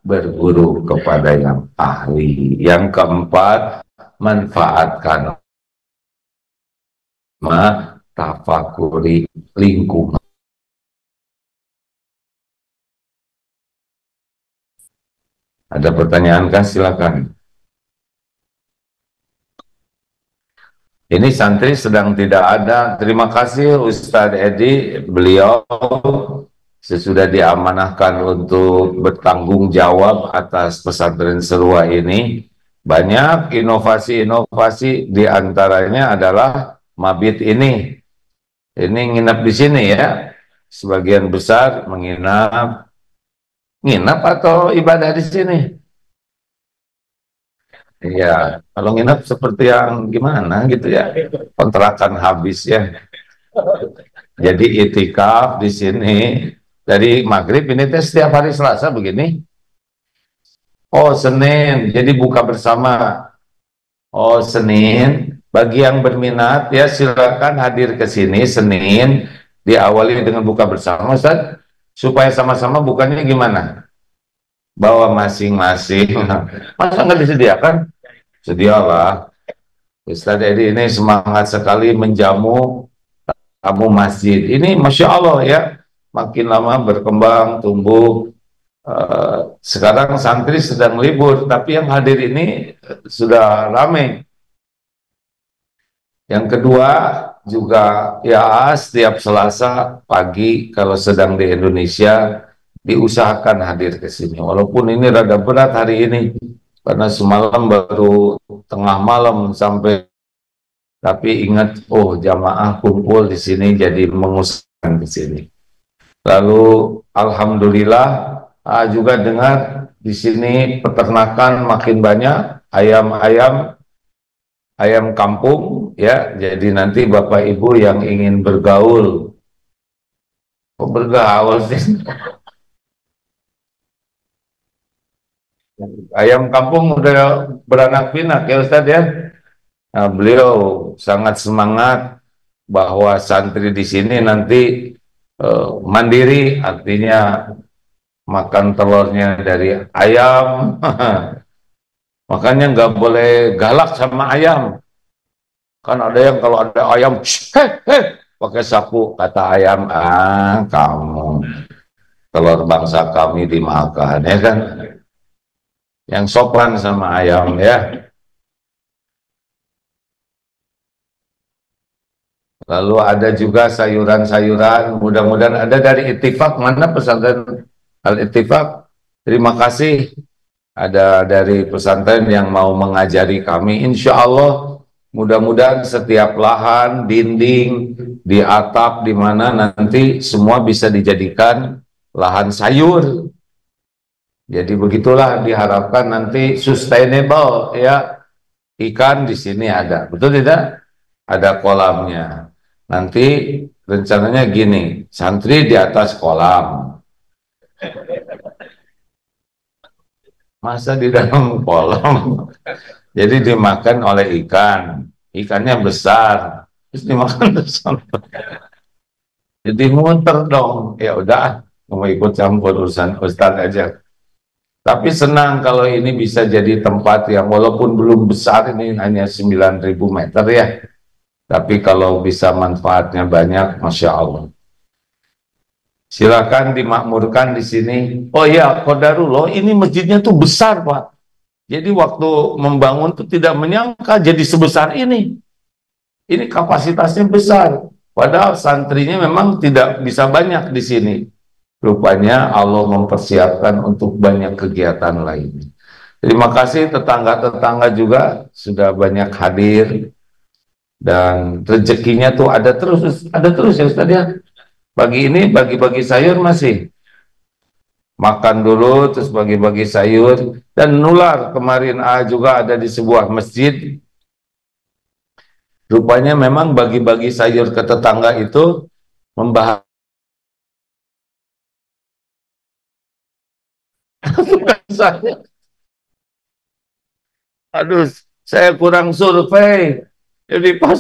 [SPEAKER 1] berguru kepada yang ahli. Yang keempat, manfaatkan tafakuri lingkungan. Ada pertanyaan kah? Silakan. Ini santri sedang tidak ada. Terima kasih Ustadz Edi, beliau sesudah diamanahkan untuk bertanggung jawab atas pesantren Serua ini. Banyak inovasi-inovasi, diantaranya adalah mabit ini. Ini nginap di sini ya. Sebagian besar nginap atau ibadah di sini. Iya, kalau nginap seperti yang gimana gitu ya, kontrakan habis ya. Jadi itikaf di sini dari maghrib ini teh setiap hari Selasa begini. Oh Senin, jadi buka bersama. Oh Senin, bagi yang berminat ya silakan hadir ke sini Senin, diawali dengan buka bersama Ustaz, supaya sama-sama bukannya gimana? Bawa masing-masing. Masa nggak disediakan? Sedialah. Ustaz Edi ini semangat sekali menjamu tamu masjid. Ini Masya Allah ya, makin lama berkembang, tumbuh. Sekarang santri sedang libur, tapi yang hadir ini sudah ramai. Yang kedua juga ya setiap Selasa pagi kalau sedang di Indonesia diusahakan hadir ke sini. Walaupun ini rada berat hari ini karena semalam baru tengah malam sampai, tapi ingat, oh jamaah kumpul di sini jadi mengusahakan ke sini. Lalu alhamdulillah juga dengar di sini peternakan makin banyak, ayam kampung ya. Jadi nanti Bapak Ibu yang ingin bergaul, bergaul sih. Ayam kampung udah beranak pinak ya Ustadz ya. Nah, beliau sangat semangat bahwa santri di sini nanti mandiri, artinya makan telurnya dari ayam. Makanya nggak boleh galak sama ayam. Kan ada yang kalau ada ayam, pakai sapu, kata ayam, kamu telur bangsa kami dimakan, ya kan? Yang sopan sama ayam ya. Lalu ada juga sayuran-sayuran, mudah-mudahan ada dari Ittifaq. Mana pesantren Al-Ittifaq? Terima kasih ada dari pesantren yang mau mengajari kami. Insya Allah mudah-mudahan setiap lahan, dinding, di atap, di mana nanti semua bisa dijadikan lahan sayur. Jadi begitulah diharapkan nanti sustainable ya. Ikan di sini ada, betul tidak? Ada kolamnya. Nanti rencananya gini, santri di atas kolam. Masa di dalam kolam? Jadi dimakan oleh ikan. Ikannya besar. Terus dimakan bersama. Jadi muter dong. Ya udah, mau ikut campur urusan Ustadz aja. Tapi senang kalau ini bisa jadi tempat yang walaupun belum besar, ini hanya 9.000 meter ya. Tapi kalau bisa manfaatnya banyak, Masya Allah. Silakan dimakmurkan di sini. Oh ya, Qadarullah, ini masjidnya tuh besar, Pak. Jadi waktu membangun tuh tidak menyangka jadi sebesar ini. Ini kapasitasnya besar. Padahal santrinya memang tidak bisa banyak di sini. Rupanya Allah mempersiapkan untuk banyak kegiatan lain. Terima kasih tetangga-tetangga juga sudah banyak hadir. Dan rezekinya tuh ada terus ya Ustaz ya. Pagi ini bagi-bagi sayur masih. Makan dulu terus bagi-bagi sayur. Dan nular kemarin juga ada di sebuah masjid. Rupanya memang bagi-bagi sayur ke tetangga itu membahas saya. Aduh, saya kurang survei. Jadi pas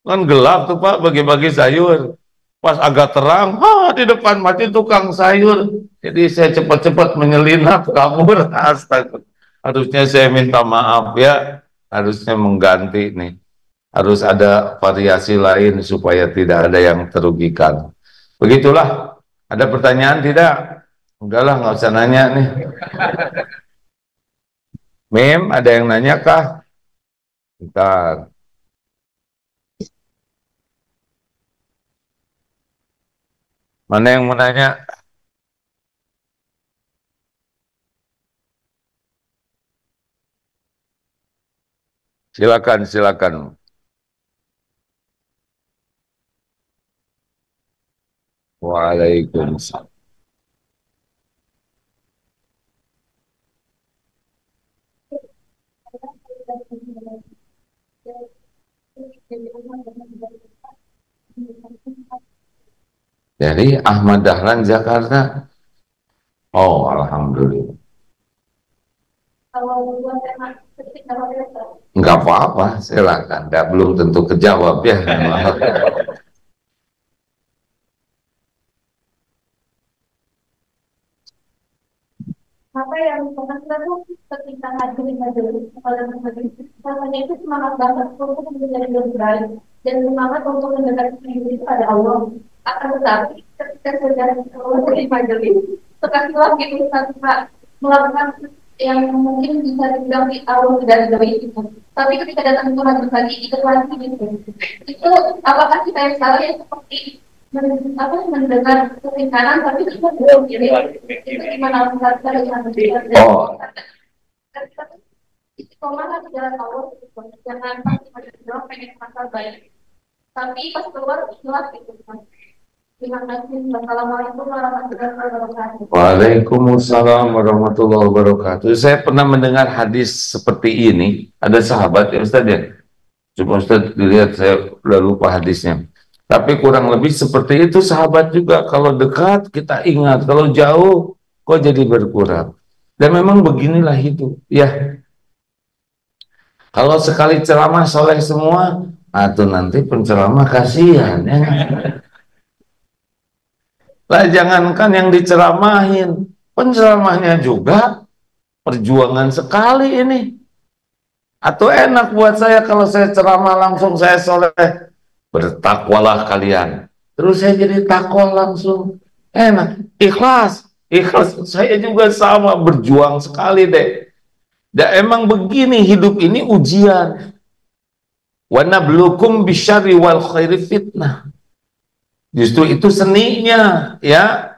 [SPEAKER 1] kan gelap tuh Pak bagi-bagi sayur. Pas agak terang, di depan mati tukang sayur. Jadi saya cepat-cepat menyelinap kabur. Astaga. Harusnya saya minta maaf ya. Harusnya mengganti nih. Harus ada variasi lain supaya tidak ada yang terugikan. Begitulah. Ada pertanyaan tidak? Udahlah, nggak usah nanya nih. Mem, ada yang nanya kah? Bentar. Mana yang mau nanya? Silakan, silakan. Waalaikumsalam. Jadi Ahmad Dahlan Jakarta. Oh, alhamdulillah. Enggak apa-apa, silakan. Enggak, belum tentu kejawab ya.
[SPEAKER 2] Apa yang pernah kita tuh ketika hadir majelis kepala majelis rasanya itu semangat banget untuk menjadi lebih baik dan semangat untuk mendekati diri pada Allah. Akan tetapi ketika sudah keluar dari majelis terkasihlah gitu satu melakukan yang mungkin bisa dibilang di awal tidak dari itu. Tapi ketika datang ke majelis lagi itu lagi gitu. Itu apakah kita yang salah ya seperti mendengar kuping kanan tapi kita belum jadi itu gimana kita dengan
[SPEAKER 1] Oh,
[SPEAKER 2] istiqomah di jalan Allah jangan pasti masih bilang pengen pasal baik tapi pas keluar ikhlas gitu kan. Terima kasih. Wassalamualaikum warahmatullahi wabarakatuh.
[SPEAKER 1] Waalaikumsalam warahmatullahi wabarakatuh. Saya pernah mendengar hadis seperti ini. Ada sahabat ya Ustaz ya. Coba Ustaz dilihat, saya udah lupa hadisnya. Tapi kurang lebih seperti itu sahabat juga. Kalau dekat kita ingat, kalau jauh kok jadi berkurang. Dan memang beginilah hidup. Ya, kalau sekali ceramah soleh semua, atau nanti penceramah kasihan ya. Lah jangankan yang diceramahin, penceramahnya juga perjuangan sekali ini. Atau enak buat saya kalau saya ceramah langsung saya soleh, bertakwalah kalian. Terus saya jadi takwa langsung. Enak, ikhlas. Ikhlas, saya juga sama, berjuang sekali deh. Dan emang begini hidup ini ujian. Wa nablukum bisyarri wal khairi fitnah. Justru itu seninya, ya.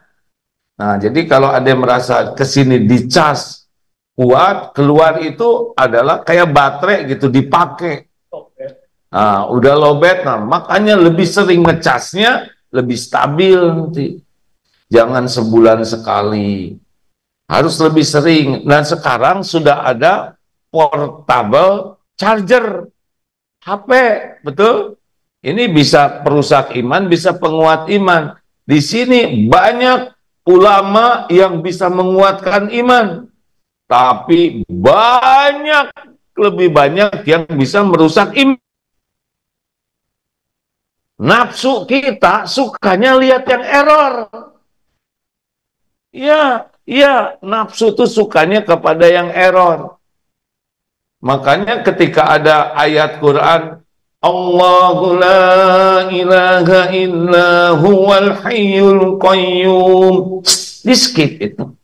[SPEAKER 1] Nah, jadi kalau ada yang merasa kesini dicas kuat, keluar itu adalah kayak baterai gitu dipakai. Nah, udah lowbat, nah makanya lebih sering ngecasnya, lebih stabil nanti. Jangan sebulan sekali, harus lebih sering. Dan sekarang sudah ada portable charger HP, betul? Ini bisa perusak iman, bisa penguat iman. Di sini banyak ulama yang bisa menguatkan iman, tapi banyak, lebih banyak yang bisa merusak iman. Nafsu kita sukanya lihat yang error. Ya, ya, nafsu tuh sukanya kepada yang error. Makanya ketika ada ayat Quran, Allahu la ilaha illa huwal hayyul qayyum, di skip itu.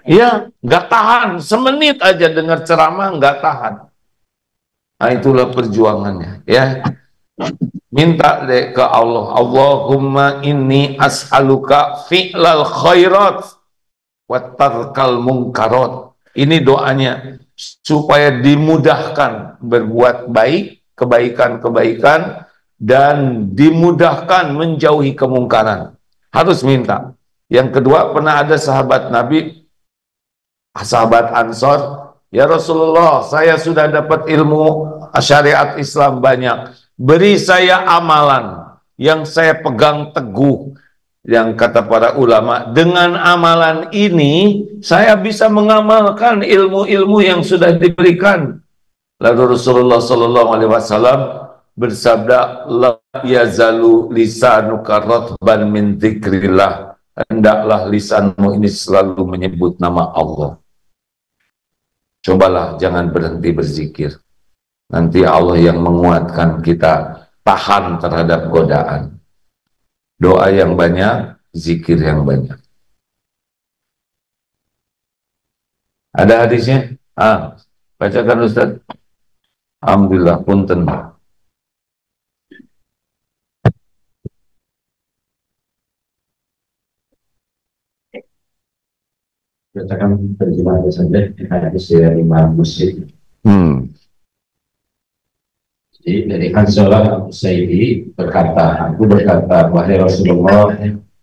[SPEAKER 1] Ya, nggak tahan, semenit aja dengar ceramah nggak tahan. Nah, itulah perjuangannya, ya. Minta deh ke Allah, Allahumma inni as'aluka fi'lal khairat wa tarkal munkarat. Ini doanya supaya dimudahkan berbuat baik, kebaikan-kebaikan, dan dimudahkan menjauhi kemungkaran. Harus minta. Yang kedua, pernah ada sahabat Nabi, sahabat Ansor, ya Rasulullah, saya sudah dapat ilmu syariat Islam banyak, beri saya amalan yang saya pegang teguh. Yang kata para ulama, dengan amalan ini saya bisa mengamalkan ilmu-ilmu yang sudah diberikan. Lalu Rasulullah Sallallahu Alaihi Wasallam bersabda, la yazalu lisanuka ratban min dzikrillah, hendaklah lisanmu ini selalu menyebut nama Allah. Cobalah jangan berhenti berzikir. Nanti Allah yang menguatkan kita tahan terhadap godaan. Doa yang banyak, zikir yang banyak. Ada hadisnya? Bacakan Ustaz. Alhamdulillah, punten. Nah, 1
[SPEAKER 3] Katakan terjemah saja hadis dari Imam Muslim. Jadi dari Hanzalah Al-Usaidi berkata, aku berkata, wahai Rasulullah,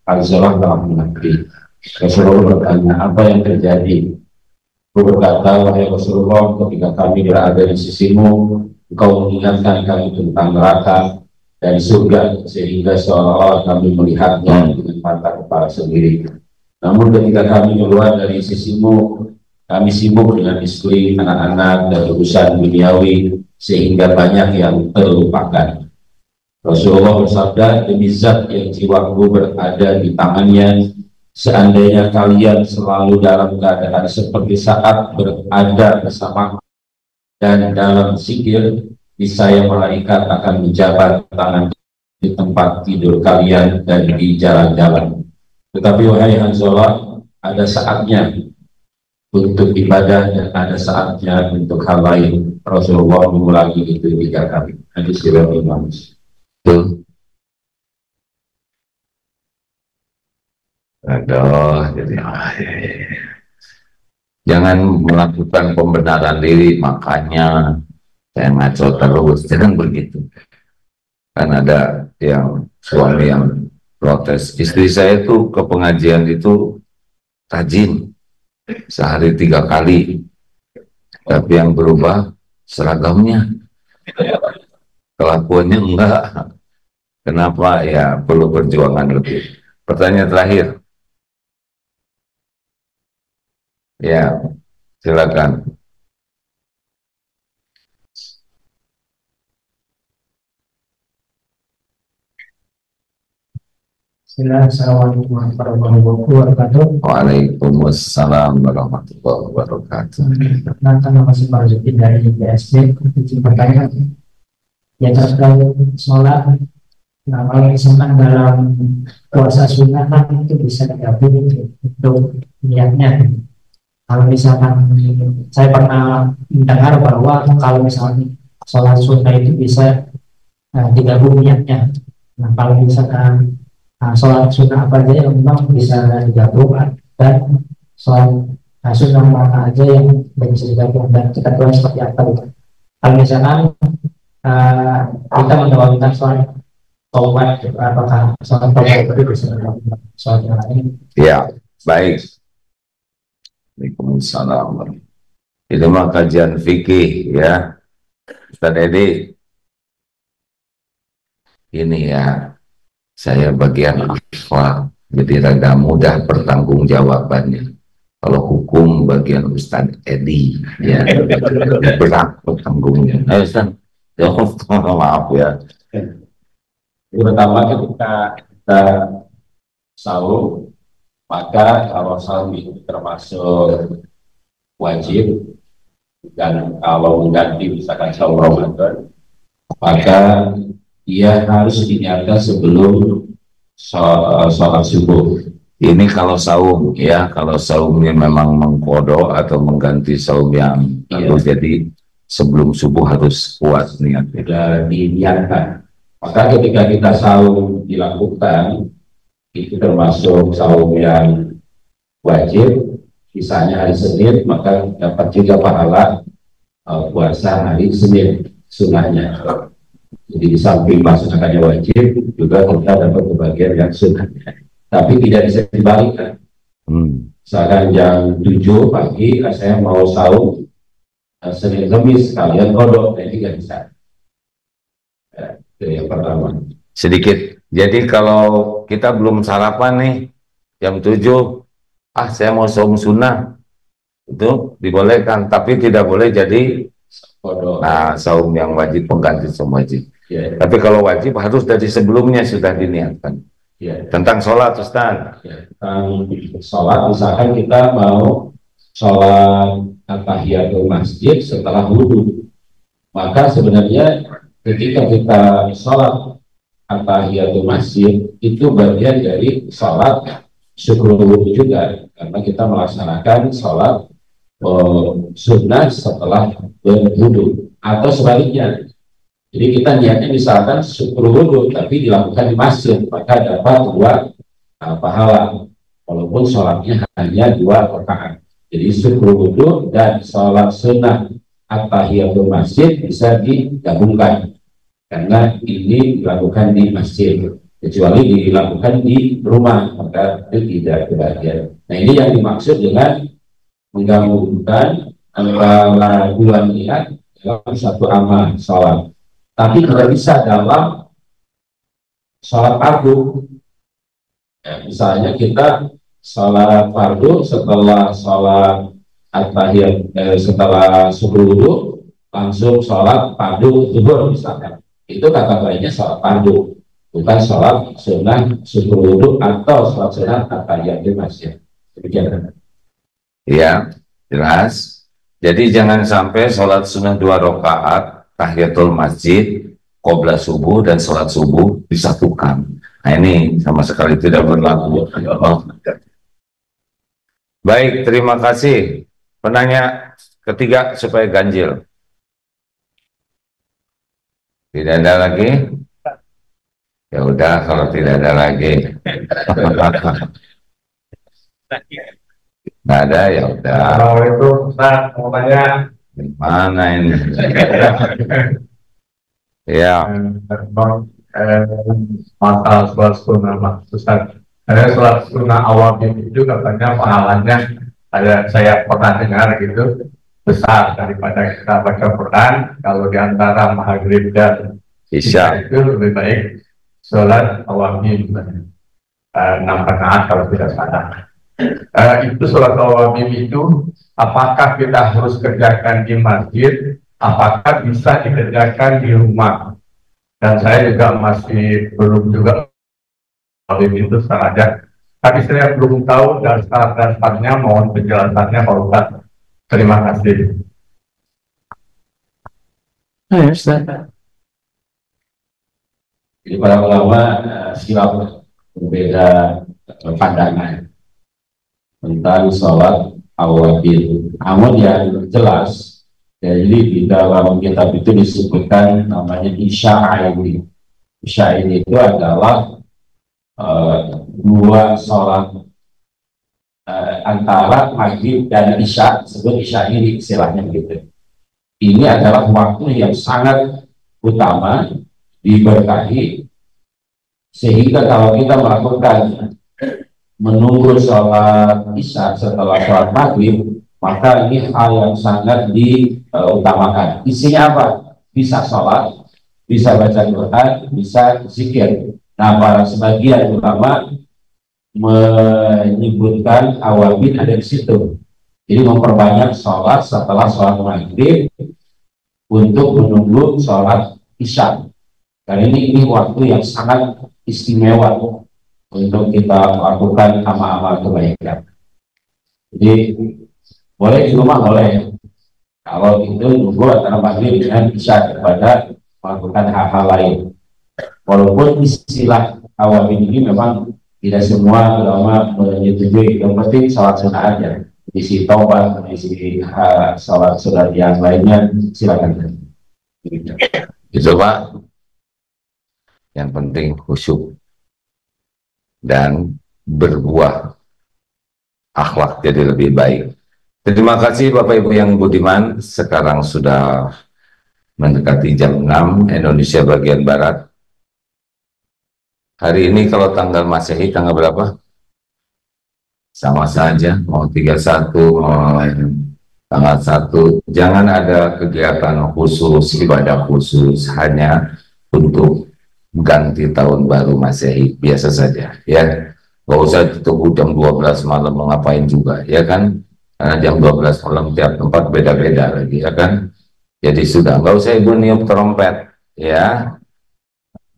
[SPEAKER 3] Hanzalah telah mengakui. Rasulullah bertanya, apa yang terjadi? Aku berkata, wahai Rasulullah, ketika kami berada di sisimu, engkau mengingatkan kami tentang neraka dan surga, sehingga seolah-olah kami melihatnya dengan mata kepala sendiri. Namun ketika kami keluar dari sisimu, kami sibuk dengan istri, anak-anak, dan urusan duniawi, sehingga banyak yang terlupakan. Rasulullah bersabda, demi zat yang jiwaku berada di tangannya, seandainya kalian selalu dalam keadaan seperti saat berada bersama dan dalam zikir, niscaya malaikat akan menjabat tangan di tempat tidur kalian dan di jalan-jalan. Tetapi wahai Hanzalah, ada saatnya untuk ibadah dan ada saatnya untuk hal lain. Rasulullah mengulangi itu 3 kali. Hadis riwayat Imam Muslim.
[SPEAKER 1] Aduh, jadi jangan melakukan pembenaran diri, makanya saya ngaco terus, jangan begitu. Kan ada yang suami yang protes, istri saya tuh ke pengajian itu rajin, sehari 3 kali, tapi yang berubah seragamnya, kelakuannya enggak. Kenapa? Ya perlu perjuangan lebih. Pertanyaan terakhir, ya silakan.
[SPEAKER 4] Assalamualaikum warahmatullahi wabarakatuh.
[SPEAKER 1] Waalaikumsalam warahmatullahi wabarakatuh.
[SPEAKER 4] Nanti masih Marzuki dari BSD. Izin bertanya, ya terkait sholat. Nah, kalau misalkan dalam puasa sunnah kan itu bisa digabung untuk niatnya. Kalau misalkan saya pernah mendengar bahwa kalau misalnya sholat sunnah itu bisa digabung niatnya. Nah, kalau misalkan sholat sunnah apa aja yang memang bisa digabung dan sholat sunnah mana aja yang bisa digabung dan kita tahu seperti apa gitu. Kalau misalkan kita mendapatkan sholat taubat, apakah sholat taubat itu bisa digabung sholat yang lain?
[SPEAKER 1] Ya, baik. Waalaikumsalam. Itu mah kajian fikih ya, Ustaz Edi. Ini ya, saya bagian akhlak, jadi rada mudah pertanggungjawabannya. Kalau hukum bagian Ustaz Edi, ya berat pertanggungnya. Ustaz, ya maaf ya.
[SPEAKER 3] Pertama ketika kita sahur, maka kalau sahur itu termasuk wajib, dan kalau mengganti misalkan sahur Ramadan, maka dia harus diniatkan sebelum sholat subuh.
[SPEAKER 1] Ini kalau saum ya, kalau saumnya memang mengkodok atau mengganti saum yang baru, jadi sebelum subuh harus kuat niat.
[SPEAKER 3] Sudah diniatkan. Maka ketika kita saum dilakukan, itu termasuk saum yang wajib. Misalnya hari Senin, maka dapat juga pahala puasa hari Senin sunnahnya. Jadi di samping melaksanakannya wajib, juga kita dapat kebagian yang sunnahnya. Tapi tidak bisa dibalikkan. Misalkan jam 7 pagi, saya mau sahur Senin Kamis, kalian kodok, tidak bisa. Itu yang pertama.
[SPEAKER 1] Sedikit. Jadi kalau kita belum sarapan nih, jam 7, saya mau saum sunnah, itu dibolehkan, tapi tidak boleh jadi
[SPEAKER 3] Kodok.
[SPEAKER 1] Nah, saum yang wajib, pengganti saum wajib.
[SPEAKER 3] Ya.
[SPEAKER 1] Tapi kalau wajib harus dari sebelumnya sudah diniatkan.
[SPEAKER 3] Ya.
[SPEAKER 1] Tentang sholat, Ustaz.
[SPEAKER 3] Ya. Tentang sholat, misalkan kita mau sholat tahiyatul masjid setelah wudhu, maka sebenarnya ketika kita sholat tahiyatul masjid itu bagian dari sholat syukur wudhu juga, karena kita melaksanakan sholat sunnah setelah berwudhu, atau sebaliknya. Jadi kita niatnya misalkan syukur wudhu tapi dilakukan di masjid, maka dapat 2 pahala. walaupun sholatnya hanya 2 rakaat. Jadi syukur wudhu dan sholat sunnah at-tahiyatul masjid bisa digabungkan karena ini dilakukan di masjid, kecuali dilakukan di rumah maka itu tidak kebahagiaan. Nah ini yang dimaksud dengan menggabungkan antara dua niat dalam satu amal sholat, tapi tidak bisa dalam sholat fardu. Ya, misalnya kita sholat fardu setelah sholat at-tahiyat, setelah subuh wudhu langsung sholat fardu zuhur misalnya, itu kata lainnya sholat fardu, bukan sholat sunnah subuh wudhu atau sholat sunnah at-tahiyat di masjid. Demikian.
[SPEAKER 1] Ya, jelas. Jadi jangan sampai sholat sunnah 2 rakaat tahiyatul masjid qobla subuh dan sholat subuh disatukan. Nah ini sama sekali tidak berlaku. Baik, terima kasih. Penanya ketiga supaya ganjil. Tidak ada lagi? Ya udah, kalau tidak ada lagi. Nggak ada, ya udah.
[SPEAKER 5] Kalau itu Ustaz mau tanya
[SPEAKER 1] Gimana ini? Ya,
[SPEAKER 5] masalah sholat sunnah Mas Ustaz. Ada sholat sunnah awal itu katanya pahalanya ada, saya pernah dengar gitu, besar daripada kita baca Quran. Kalau diantara maghrib dan
[SPEAKER 1] Isya
[SPEAKER 5] itu lebih baik sholat awal 6 rakaat kalau tidak salah. Itu sholat awamim itu apakah kita harus kerjakan di masjid, apakah bisa dikerjakan di rumah? Dan saya juga masih belum juga awamim itu sengaja, tapi saya belum tahu dasar-dasarnya, mohon penjelasannya Pak Ustaz. Terima kasih.
[SPEAKER 3] Jadi para ulama silap berbeda pandangan tentang sholat awabin. Namun yang jelas, jadi di dalam kitab itu disebutkan namanya isya'ini. Isya'ini itu adalah 2 sholat antara maghrib dan isya, disebut isya'ini istilahnya begitu. Ini adalah waktu yang sangat utama, diberkahi, sehingga kalau kita melakukan menunggu sholat isya setelah sholat maghrib, maka ini hal yang sangat diutamakan. Isinya apa? Bisa sholat, bisa baca Quran, bisa zikir. Nah, para sebagian ulama menyebutkan awabin ada di situ. Jadi memperbanyak sholat setelah sholat maghrib untuk menunggu sholat isya. Dan ini waktu yang sangat istimewa untuk kita melakukan amal-amal kebaikan. Jadi boleh di rumah boleh. Kalau itu nunggu antara maghrib dengan isya daripada melakukan hal-hal lain. Walaupun istilah awabin ini memang tidak semua ulama menyetujui. Yang penting sholat sunnah aja. Isi taubat, isi sholat sunnah yang lainnya silakan.
[SPEAKER 1] itu Pak. Yang penting khusyuk dan berbuah akhlak jadi lebih baik. Terima kasih Bapak Ibu yang budiman. Sekarang sudah mendekati jam 6 Indonesia bagian Barat. Hari ini kalau tanggal Masehi tanggal berapa? Sama saja, mau 31, mau tanggal 1. Jangan ada kegiatan khusus, ibadah khusus, hanya untuk ganti tahun baru Masehi, biasa saja ya. Gak usah tunggu jam 12 malam ngapain juga ya kan, karena jam 12 malam tiap tempat beda-beda lagi ya kan. Jadi sudah, nggak usah ibu niup trompet ya.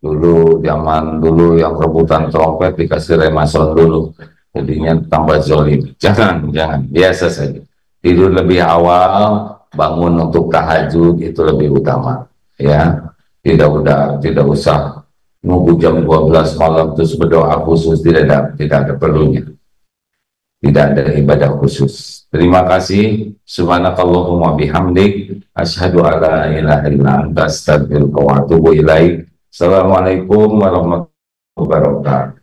[SPEAKER 1] Dulu zaman dulu yang rebutan trompet dikasih remason dulu, jadinya tambah zolim. Jangan biasa saja. Tidur lebih awal, bangun untuk tahajud itu lebih utama ya. Tidak usah nunggu jam 12 malam terus berdoa khusus, tidak ada perlunya. Tidak ada ibadah khusus. Terima kasih. Subhanakallahumma bihamdik, asyhadu alla ilaha illa anta, astaghfiruka wa atubu ilaik. Assalamualaikum warahmatullahi wabarakatuh.